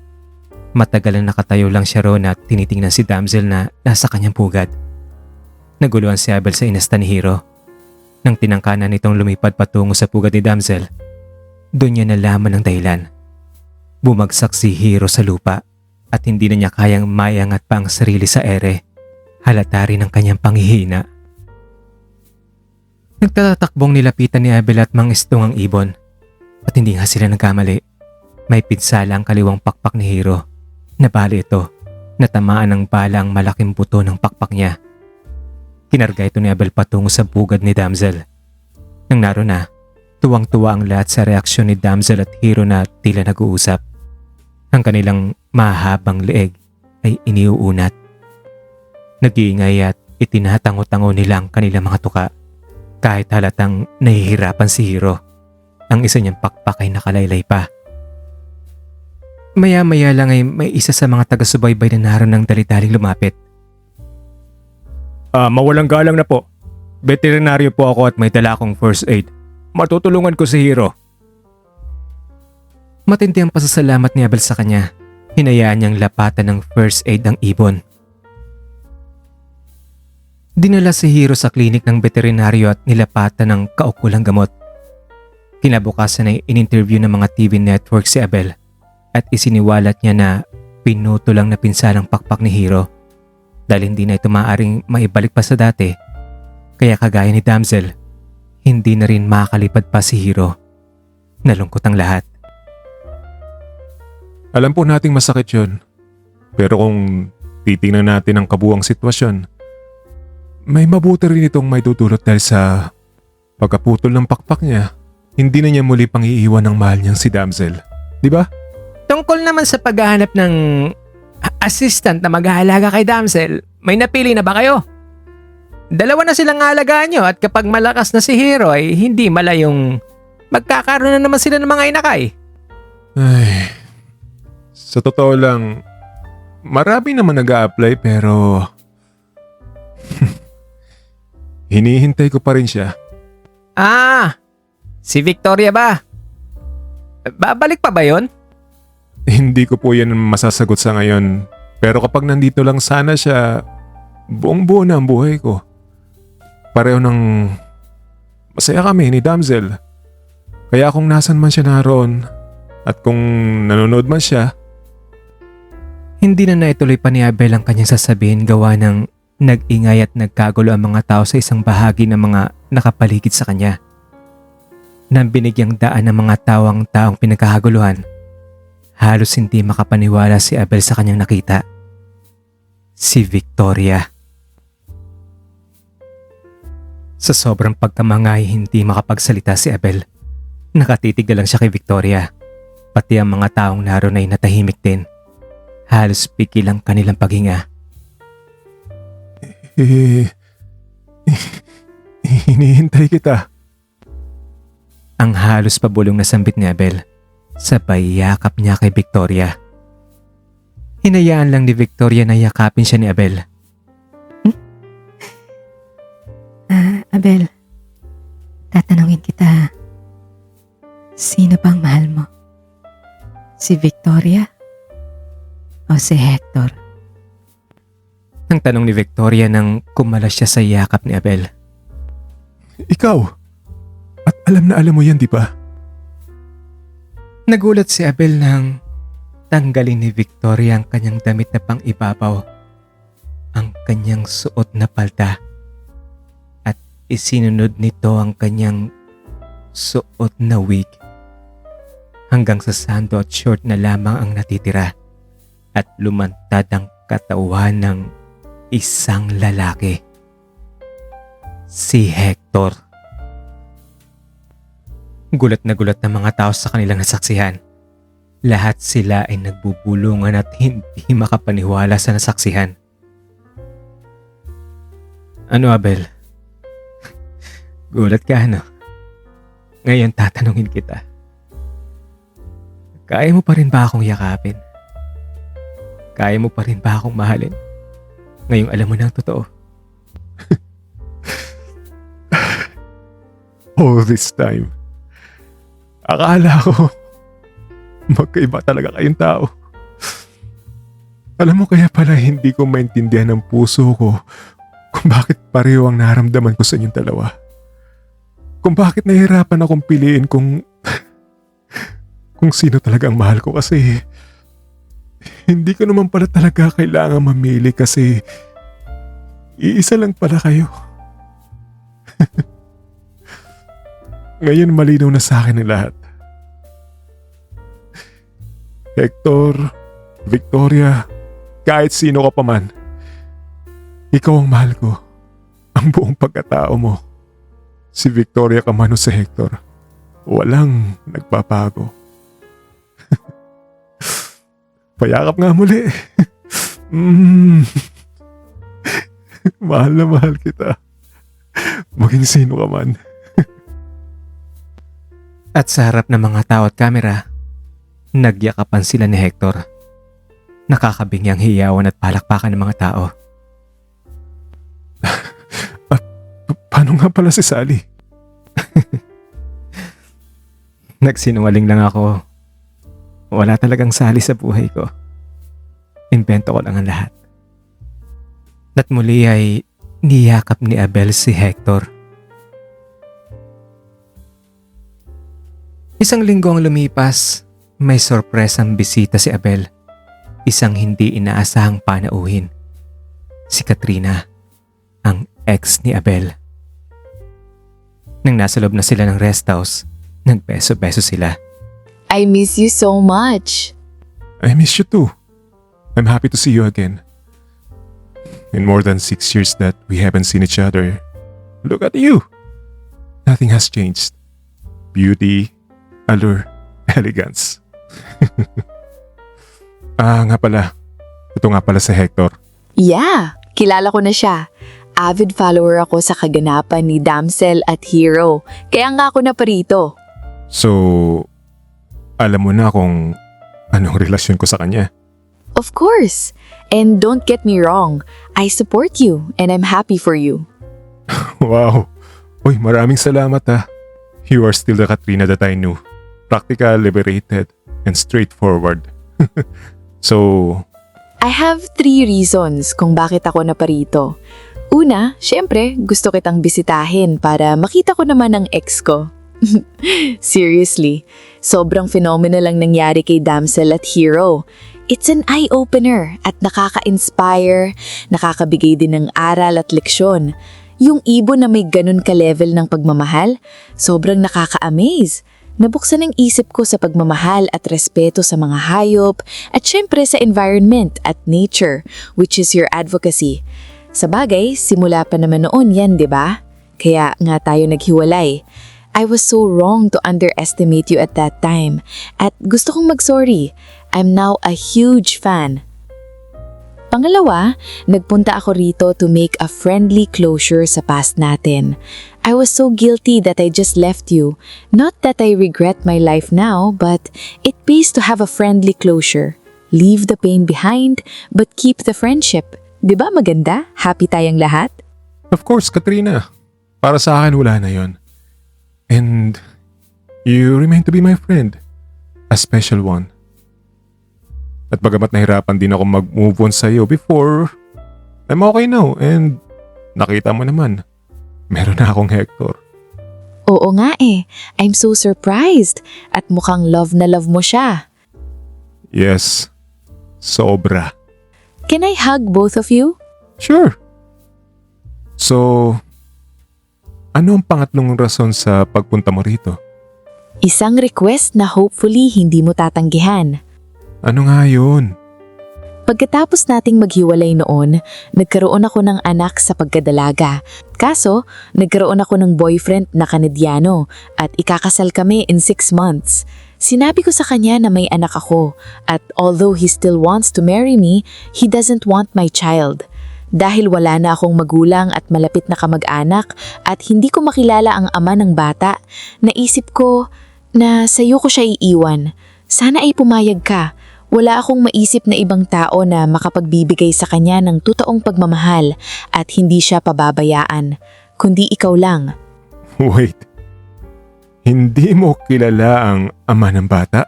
Matagal na nakatayo lang siya roon at tinitingnan si Damsel na nasa kanyang pugad. Naguluhan si Abel sa inasta ni Hero. Nang tinangkanan nitong lumipad patungo sa pugad ni Damsel, doon niya nalaman ang dahilan. Bumagsak si Hero sa lupa at hindi na niya kayang maiangat pa ang sarili sa ere. Halata rin ang kanyang panghihina. Nagtatatakbong nilapitan ni Abel at Mang Istong ang ibon. At hindi nga sila nagkamali. May pinsala ang kaliwang pakpak ni Hero. Nabali ito. Natamaan ng bala ang malaking buto ng pakpak niya. Kinarga ito ni Abel patungo sa bugad ni Damsel. Nang naroon na, tuwang-tuwa ang lahat sa reaksyon ni Damsel at Hero na tila nag-uusap. Ang kanilang mahabang leeg ay iniuunat. Nag-iingay at itinatango-tango nila ang kanilang mga tuka. Kahit halatang nahihirapan si Hero, ang isa niyang pakpak ay nakalaylay pa. Maya-maya lang ay may isa sa mga taga-subaybay na naroon ng dali-daling lumapit. Mawalang galang na po. Veterinaryo po ako at may dala akong first aid. Matutulungan ko si Hero. Matindi ang pasasalamat ni Abel sa kanya. Hinayaan niyang lapatan ng first aid ang ibon. Dinala si Hero sa klinik ng veterinaryo at nilapatan ng kaukulang gamot. Kinabukasan ay in-interview ng mga TV network si Abel at isiniwalat niya na pinuto lang na pinsalang pakpak ni Hero dahil hindi na ito maaaring maibalik pa sa dati. Kaya kagaya ni Damsel, hindi na rin makakalipad pa si Hero. Nalungkot ang lahat. Alam po nating masakit yun. Pero kung titingnan natin ang kabuuang sitwasyon, may mabuti rin itong may dudulot dahil sa pagkaputol ng pakpak niya, hindi na niya muli pang iiwan ng mahal niyang si Damsel. Di ba? Tungkol naman sa paghahanap ng assistant na mag-aalaga kay Damsel, may napili na ba kayo? Dalawa na silang aalagaan nyo at kapag malakas na si Hero ay hindi malayong magkakaroon na naman sila ng mga inakay. Ay, sa totoo lang, marami naman nag-a-apply pero hinihintay ko pa rin siya. Si Victoria ba? Babalik pa ba yon? Hindi ko po yan masasagot sa ngayon. Pero kapag nandito lang sana siya, buong-buo na ang buhay ko. Pareho ng masaya kami ni Damsel. Kaya kung nasan man siya naroon at kung nanonood man siya, Hindi na naituloy pa ni Abel ang kanyang sasabihin gawa ng nag-ingay at nagkagulo ang mga tao sa isang bahagi ng mga nakapaligid sa kanya. Nang binigyang daan ng mga taong pinagkakaguluhan, halos hindi makapaniwala si Abel sa kanyang nakita. Si Victoria. Sa sobrang pagkamangay, hindi makapagsalita si Abel. Nakatitig na lang siya kay Victoria. Pati ang mga taong naroon ay natahimik din. Halos pikil ang kanilang paghinga. hinihintay kita. Ang halos pabulong na sambit ni Abel, sabay yakap niya kay Victoria. Hinayaan lang ni Victoria na yakapin siya ni Abel. Abel, tatanungin kita, sino bang mahal mo? Si Victoria o si Hector? Ang tanong ni Victoria nang kumalas siya sa yakap ni Abel. Ikaw. At alam na alam mo yan, di ba? Nagulat si Abel nang tanggalin ni Victoria ang kanyang damit na pang-ibabaw, ang kanyang suot na palda, at isinunod nito ang kanyang suot na wig. hanggang sa sando at short na lamang ang natitira at lumantad ang katawan ng isang lalaki. Si Hector. Gulat na gulat ng mga tao sa kanilang nasaksihan. Lahat sila ay nagbubulungan at hindi makapaniwala sa nasaksihan. Ano, Abel? Gulat ka, ano? Ngayon tatanungin kita. Kaya mo pa rin ba akong yakapin? Kaya mo pa rin ba akong mahalin? Ngayong alam mo na ang totoo. All this time, akala ko magkaiba talaga kayong tao. Alam mo kaya pala hindi ko maintindihan ng puso ko kung bakit pareho ang naramdaman ko sa inyong dalawa. Kung bakit nahihirapan akong piliin kung sino talaga ang mahal ko kasi hindi ko naman pala talaga kailangan mamili kasi iisa lang pala kayo. Ngayon malinaw na sa akin ang lahat. Hector, Victoria, kahit sino ka pa man, ikaw ang mahal ko. Ang buong pagkatao mo. Si Victoria ka man o si Hector, walang nagpapago. Payakap nga muli. Mahal na mahal kita. Maging sino ka man. At sa harap ng mga tao at kamera, nagyakapan sila ni Hector. Nakakabingyang hiyawan at palakpakan ng mga tao. Paano nga pala si Sally? Nagsinungaling lang ako. Wala talagang Sally sa buhay ko. Invento ko lang ang lahat. At muli ay niyakap ni Abel si Hector. Isang linggo ang lumipas, may sorpresang bisita si Abel. Isang hindi inaasahang panauhin. Si Katrina, ang ex ni Abel. Nang nasa loob na sila ng rest house, nagbeso-beso sila. I miss you so much. I miss you too. I'm happy to see you again. In more than 6 years that we haven't seen each other, look at you. Nothing has changed. Beauty, allure, elegance. Nga pala. Ito nga pala si Hector. Yeah, kilala ko na siya. Avid follower ako sa kaganapan ni Damsel at Hero. Kaya nga ako naparito. So, alam mo na kung anong relasyon ko sa kanya. Of course. And don't get me wrong. I support you and I'm happy for you. Wow. Uy, maraming salamat ha. You are still the Katrina that I knew. Practical, liberated, and straightforward. So, I have 3 reasons kung bakit ako naparito. Una, syempre, gusto kitang bisitahin para makita ko naman ang ex ko. Seriously, sobrang phenomenal lang nangyari kay Damsel at Hero. It's an eye-opener at nakaka-inspire, nakakabigay din ng aral at leksyon. Yung ibon na may ganun ka-level ng pagmamahal, sobrang nakaka-amaze. Nabuksan ang isip ko sa pagmamahal at respeto sa mga hayop at syempre sa environment at nature, which is your advocacy. Sa bagay, simula pa naman noon yan, di ba? Kaya nga tayo naghiwalay. I was so wrong to underestimate you at that time. At gusto kong mag-sorry. I'm now a huge fan. Pangalawa, nagpunta ako rito to make a friendly closure sa past natin. I was so guilty that I just left you. Not that I regret my life now, but it pays to have a friendly closure. Leave the pain behind, but keep the friendship. Di ba maganda? Happy tayong lahat? of course, Katrina. Para sa akin, wala na yon. And you remain to be my friend. A special one. At bagamat nahirapan din ako mag-move on sa'yo before, I'm okay now and nakita mo naman, meron na akong Hector. Oo nga eh. I'm so surprised. At mukhang love na love mo siya. Yes, sobra. Can I hug both of you? Sure. So, ano ang pangatlong rason sa pagpunta mo rito? Isang request na hopefully hindi mo tatanggihan. Ano nga yun? Pagkatapos nating maghiwalay noon, nagkaroon ako ng anak sa pagkadalaga. Kaso, nagkaroon ako ng boyfriend na Kanadyano at ikakasal kami in 6 months. Sinabi ko sa kanya na may anak ako at although he still wants to marry me, he doesn't want my child. Dahil wala na akong magulang at malapit na kamag-anak at hindi ko makilala ang ama ng bata, naisip ko na sa'yo ko siya iiwan. Sana ay pumayag ka. Wala akong maisip na ibang tao na makapagbibigay sa kanya ng totoong pagmamahal at hindi siya pababayaan, kundi ikaw lang. Wait. Hindi mo kilala ang ama ng bata?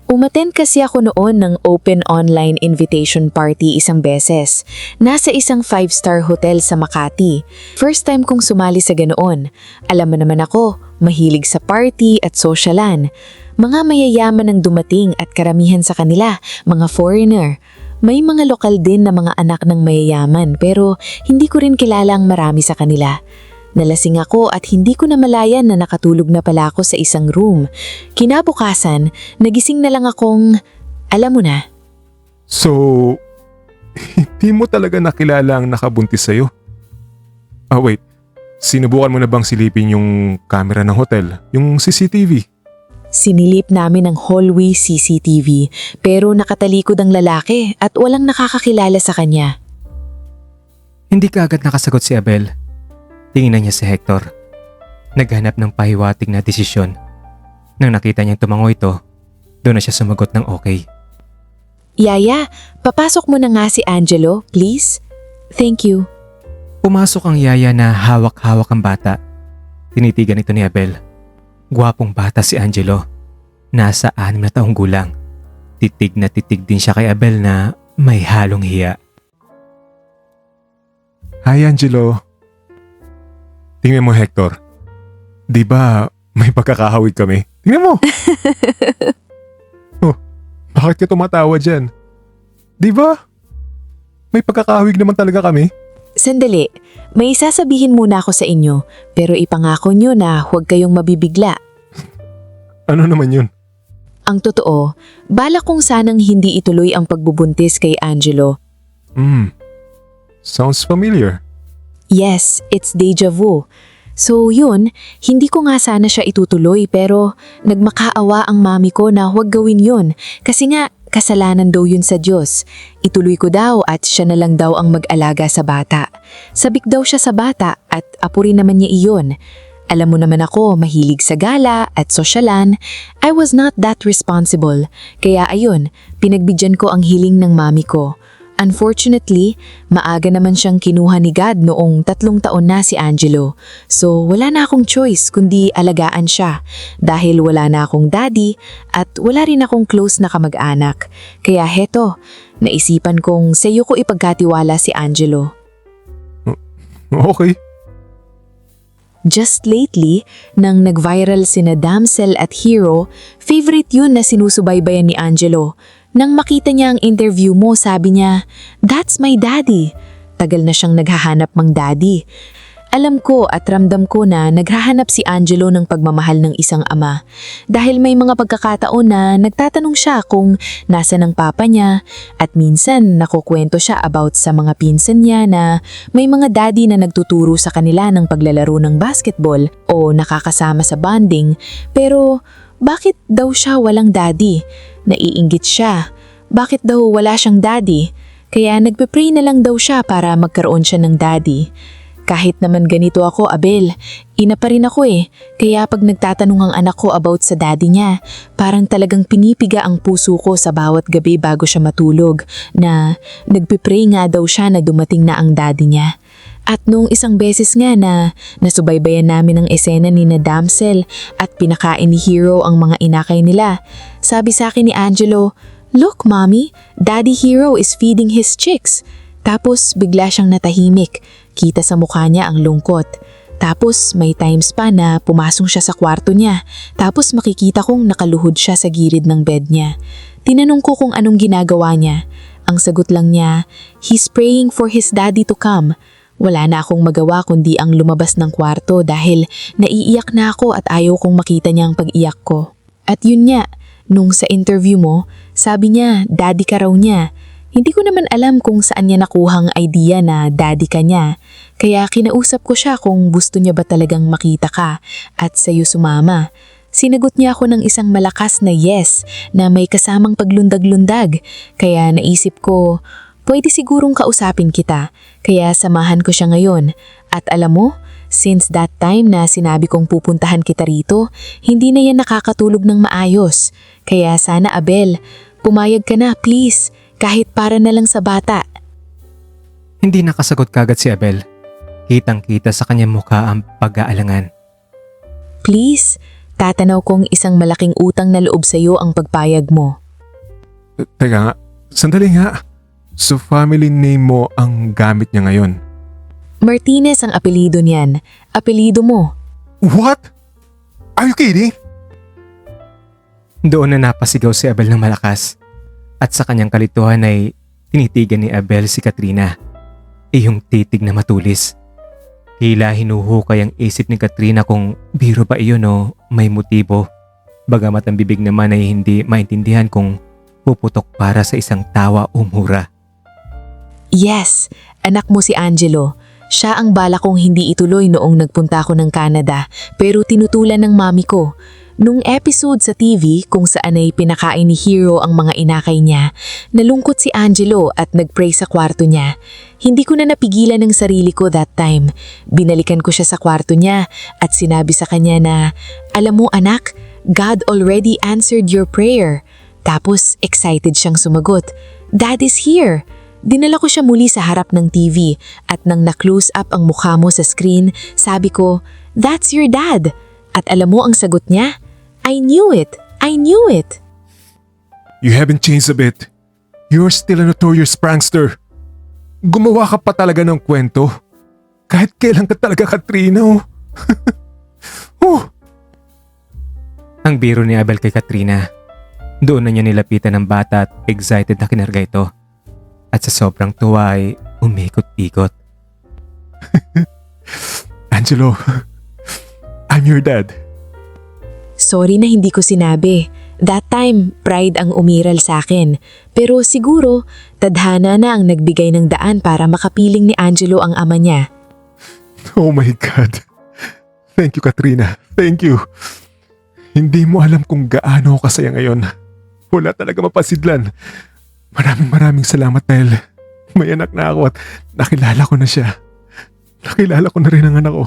Umattend kasi ako noon ng open online invitation party isang beses. Nasa isang 5-star hotel sa Makati. First time kong sumali sa ganoon. Alam mo naman ako, mahilig sa party at sosyalan. Mga mayayaman ang dumating at karamihan sa kanila, mga foreigner. May mga lokal din na mga anak ng mayayaman pero hindi ko rin kilala ang marami sa kanila. Nalasing ako at hindi ko namalayan na nakatulog na pala ako sa isang room. Kinabukasan, nagising na lang akong, alam mo na. So, hindi mo talaga nakilala ang nakabuntis sa'yo? Wait. Sinubukan mo na bang silipin yung camera ng hotel? Yung CCTV? Sinilip namin ang hallway CCTV pero nakatalikod ang lalaki at walang nakakakilala sa kanya. Hindi ka agad nakasagot si Abel. Tingnan niya si Hector. Naghanap ng pahiwatig na desisyon. Nang nakita niyang tumango ito, doon na siya sumagot ng okay. Yaya, papasok mo na nga si Angelo, please. Thank you. Pumasok ang yaya na hawak-hawak ang bata. Tinitigan ito ni Abel. Gwapong bata si Angelo. Nasa 6 na taong gulang. Titig na titig din siya kay Abel na may halong hiya. Hi Angelo. Tingnan mo Hector. Di ba may pagkakahawig kami? Tingnan mo. Bakit ka tumatawa dyan? Di ba? May pagkakahawig naman talaga kami. Sandali, may sasabihin muna ako sa inyo pero ipangako nyo na huwag kayong mabibigla. Ano naman yun? Ang totoo, balak kong sanang hindi ituloy ang pagbubuntis kay Angelo. Sounds familiar. Yes, it's deja vu. So yun, hindi ko nga sana siya itutuloy pero nagmakaawa ang mami ko na huwag gawin yun kasi nga kasalanan daw yun sa Diyos. Ituloy ko daw at siya na lang daw ang mag-alaga sa bata. Sabik daw siya sa bata at apo rin naman niya iyon. Alam mo naman ako, mahilig sa gala at sosyalan. I was not that responsible. Kaya ayun, pinagbigyan ko ang hiling ng mami ko. Unfortunately, maaga naman siyang kinuha ni God noong 3 taon na si Angelo. So wala na akong choice kundi alagaan siya dahil wala na akong daddy at wala rin akong close na kamag-anak. Kaya heto, naisipan kong sa'yo ko ipagkatiwala si Angelo. Okay. Just lately, nang nag-viral sina Damsel at Hero, favorite yun na sinusubaybayan ni Angelo. Nang makita niya ang interview mo, sabi niya, "That's my daddy." Tagal na siyang naghahanap mang daddy. Alam ko at ramdam ko na naghahanap si Angelo ng pagmamahal ng isang ama. Dahil may mga pagkakataon na nagtatanong siya kung nasa ng papa niya at minsan nakukwento siya about sa mga pinsan niya na may mga daddy na nagtuturo sa kanila ng paglalaro ng basketball o nakakasama sa bonding. Pero bakit daw siya walang daddy? Naiinggit siya. Bakit daw wala siyang daddy? Kaya nagpe-pray na lang daw siya para magkaroon siya ng daddy. Kahit naman ganito ako, Abel, ina pa rin ako eh. Kaya pag nagtatanong ang anak ko about sa daddy niya, parang talagang pinipiga ang puso ko sa bawat gabi bago siya matulog na nagpe-pray nga daw siya na dumating na ang daddy niya. At nung isang beses nga na nasubaybayan namin ang esena ni na Damsel at pinakain ni Hero ang mga inakay nila, sabi sa akin ni Angelo, "Look, Mommy, Daddy Hero is feeding his chicks." Tapos bigla siyang natahimik, kita sa mukha niya ang lungkot. Tapos may times pa na pumasok siya sa kwarto niya, tapos makikita kong nakaluhod siya sa gilid ng bed niya. Tinanong ko kung anong ginagawa niya. Ang sagot lang niya, "He's praying for his daddy to come." Wala na akong magawa kundi ang lumabas ng kwarto dahil naiiyak na ako at ayaw kong makita niya ang pag-iyak ko. At yun nga, nung sa interview mo, sabi niya daddy ka raw niya. Hindi ko naman alam kung saan niya nakuhang idea na daddy ka niya. Kaya kinausap ko siya kung gusto niya ba talagang makita ka at sa'yo sumama. Sinagot niya ako ng isang malakas na yes na may kasamang paglundag-lundag. Kaya naisip ko, pwede sigurong kausapin kita, kaya samahan ko siya ngayon. At alam mo, since that time na sinabi kong pupuntahan kita rito, hindi na yan nakakatulog ng maayos. Kaya sana Abel, pumayag ka na please, kahit para na lang sa bata. Hindi nakasagot kagad si Abel. Kitang-kita sa kanyang mukha ang pag-aalangan. Please, tatanaw kong isang malaking utang na loob sa'yo ang pagpayag mo. Teka nga, sandali nga. So family name mo ang gamit niya ngayon? Martinez ang apelido niyan. Apelido mo. What? Are you kidding? Doon na napasigaw si Abel ng malakas. At sa kanyang kalituhan ay tinitigan ni Abel si Katrina. Iyong titig na matulis. Tila hinuhukay ang isip ni Katrina kung biro ba iyon o may motibo. Bagamat ang bibig naman ay hindi maintindihan kung puputok para sa isang tawa o mura. Yes, anak mo si Angelo. Siya ang bala kong hindi ituloy noong nagpunta ako ng Canada pero tinutulan ng mami ko. Nung episode sa TV kung saan ay pinakain ni Hero ang mga inakay niya, nalungkot si Angelo at nagpray sa kwarto niya. Hindi ko na napigilan ng sarili ko that time. Binalikan ko siya sa kwarto niya at sinabi sa kanya na, alam mo anak, God already answered your prayer. Tapos excited siyang sumagot, Dad is here. Dinala ko siya muli sa harap ng TV at nang na-close up ang mukha mo sa screen, sabi ko, that's your dad. At alam mo ang sagot niya? I knew it! I knew it! You haven't changed a bit. You're still a notorious prankster. Gumawa ka pa talaga ng kwento. Kahit kailan ka talaga, Katrina. Oh. Ang biro ni Abel kay Katrina. Doon na niya nilapitan ng bata at excited na kinarga ito. At sa sobrang tuwa ay umikot-ikot. Angelo, I'm your dad. Sorry na hindi ko sinabi. That time, pride ang umiral sa akin. Pero siguro, tadhana na ang nagbigay ng daan para makapiling ni Angelo ang ama niya. Oh my God. Thank you, Katrina. Thank you. Hindi mo alam kung gaano ako kasaya ngayon. Wala talaga mapasidlan. Maraming salamat dahil may anak na ako at nakilala ko na siya. Nakilala ko na rin ang anak ko.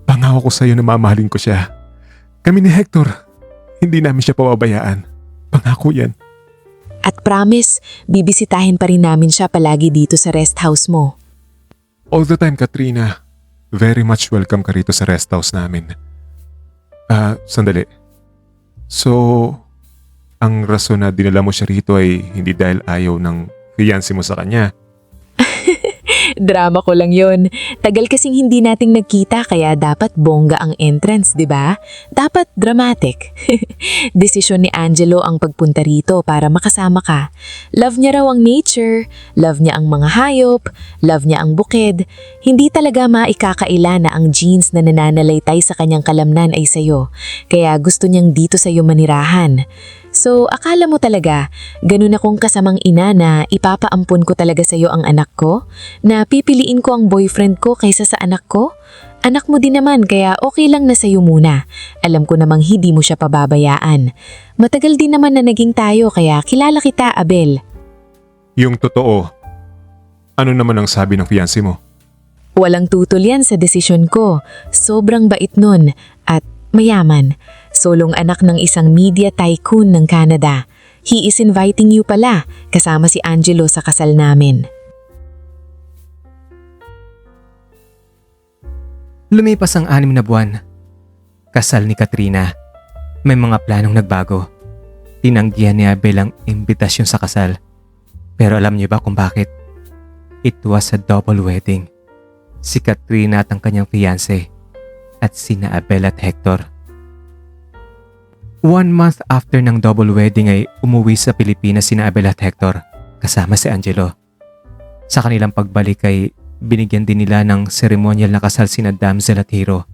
Pangako ko sa iyo na mamahalin ko siya. Kami ni Hector, hindi namin siya pababayaan. Pangako yan. At promise, bibisitahin pa rin namin siya palagi dito sa rest house mo. All the time, Katrina. Very much welcome ka rito sa rest house namin. Sandali. So, ang rason na dinala mo siya rito ay hindi dahil ayaw ng fiancé mo sa kanya. Drama ko lang yon. Tagal kasing hindi nating nagkita kaya dapat bongga ang entrance, di ba? Dapat dramatic. Desisyon ni Angelo ang pagpunta rito para makasama ka. Love niya raw ang nature, love niya ang mga hayop, love niya ang bukid. Hindi talaga maikakaila na ang jeans na nananalaytay sa kanyang kalamnan ay sayo. Kaya gusto niyang dito sayo manirahan. So, akala mo talaga, ganun akong kasamang ina na ipapaampon ko talaga sa'yo ang anak ko? Na pipiliin ko ang boyfriend ko kaysa sa anak ko? Anak mo din naman kaya okay lang na sa'yo muna. Alam ko namang hindi mo siya pababayaan. Matagal din naman na naging tayo kaya kilala kita, Abel. Yung totoo, ano naman ang sabi ng fiancé mo? Walang tutol yan sa desisyon ko. Sobrang bait nun at mayaman. Solong anak ng isang media tycoon ng Canada. He is inviting you pala, kasama si Angelo sa kasal namin. Lumipas ang 6 na buwan. Kasal ni Katrina. May mga planong nagbago. Tinanggihan ni Abel ang imbitasyon sa kasal. Pero alam niyo ba kung bakit? It was a double wedding. Si Katrina at ang kanyang fiancé at sina Abel at Hector. 1 month after ng double wedding ay umuwi sa Pilipinas sina Abel at Hector kasama si Angelo. Sa kanilang pagbalik ay binigyan din nila ng seremonyal na kasal sina Damsel at Hero.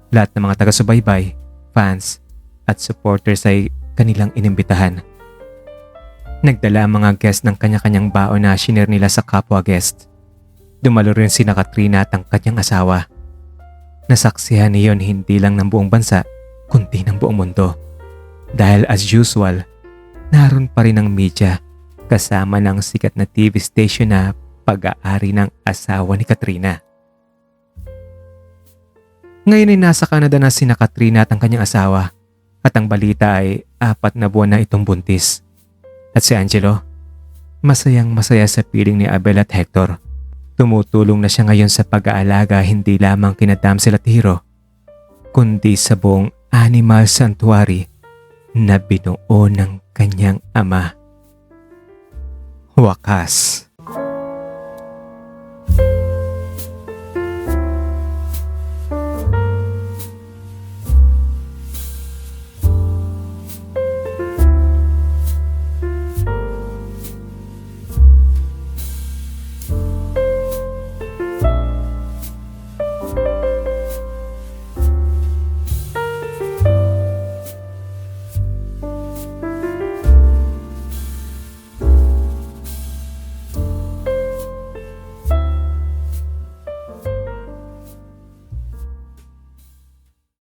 Lahat ng mga taga-subaybay, fans, at supporters ay kanilang inimbitahan. Nagdala ang mga guest ng kanya-kanyang baon na shinare nila sa kapwa guest. Dumalo rin sina Katrina at ang kanyang asawa. Nasaksihan niyon hindi lang ng buong bansa, kundi ng buong mundo. Dahil as usual, naroon pa rin ang media kasama ng sikat na TV station na pag-aari ng asawa ni Katrina. Ngayon ay nasa Canada na sina Katrina at ang kanyang asawa at ang balita ay 4 na buwan na itong buntis. At si Angelo, masayang masaya sa piling ni Abel at Hector. Tumutulong na siya ngayon sa pag-aalaga hindi lamang kina Damsel at Hero, kundi sa buong animal sanctuary na binuo ng kanyang ama. Wakas.